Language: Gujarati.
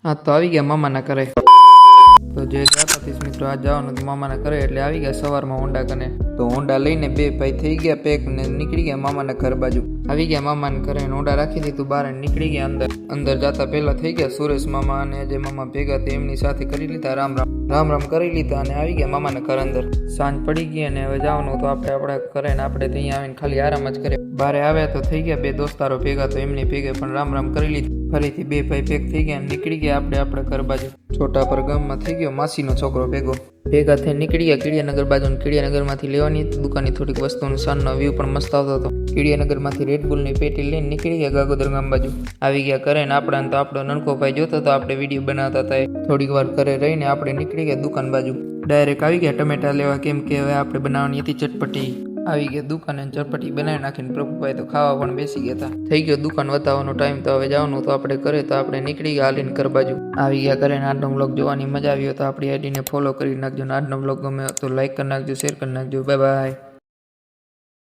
હા તો આવી ગયા મામાના ઘરે. તો જે જતા હતી મિત્રો આ જવાનું હતું મામાના ઘરે એટલે આવી ગયા સવારમાં હોન્ડા કને. તો હોન્ડા લઈને બે ભાઈ થઈ ગયા પેક ને નીકળી ગયા મામાના ઘર બાજુ. આવી ગયા મામાના ઘરે હોન્ડા રાખી દીધું બહાર નીકળી ગયા અંદર જતા પહેલા થઈ ગયા સુરેશ મામા અને જે મામા ભેગા હતા એમની સાથે કરી લીધા રામ રામ કરી લીધા અને આવી ગયા મામાના ઘર અંદર. સાંજ પડી ગઈ અને હવે જવાનું તો આપણે આપણા ઘરે ને આપણે ત્યાં આવીને ખાલી આરામ જ કરીએ. બારે આવ્યા તો થઈ ગયા બે દોસ્તારો ભેગા તો એમની ભેગે પણ રામ કરી લીધું. ફરીથી બે ભાઈ ભેગ થઈ ગયા નીકળી ગયા આપણે આપણા ઘર બાજુ. છોટાપર ગામમાં થઈ ગયો માસીનો છોકરો ભેગા થઈ નીકળી ગયા કીડિયાનગર બાજુ. કીડિયાનગરમાંથી લેવાની દુકાનની થોડીક વસ્તુનું સાંજનો વ્યૂ પણ મસ્ત આવતો હતો. કીડિયાનગરમાંથી રેડબુલની પેટી લઈને નીકળી ગયા ગાગોદર ગામ બાજુ. આવી ગયા ઘરે ને આપણા તો આપણો નનકો ભાઈ જોતો તો આપણે વિડીયો બનાવતા હતા. થોડીક વાર ઘરે રહીને આપણે નીકળી ગયા દુકાન બાજુ. ડાયરેક્ટ આવી ગયા ટમેટા લેવા કેમ કે હવે આપણે બનાવવાની હતી ચટપટી. આવી ગયા દુકાને ચટપટી બનાવી નાખીને પ્રભુભાઈ તો ખાવા પણ બેસી ગયા હતા. થઈ ગયો દુકાન વતાવવાનો ટાઈમ તો હવે જવાનું તો આપણે ઘરે તો આપણે નીકળી ગયા હાલીને ઘર બાજુ. આવી ગયા ઘરે આજનો વ્લોગ જોવાની મજા આવી તો આપણી આઈડીને ફોલો કરી નાખજો. આજનો વ્લોગ ગમે તો લાઈક કરી નાખજો, શેર કરી નાખજો. Bye bye.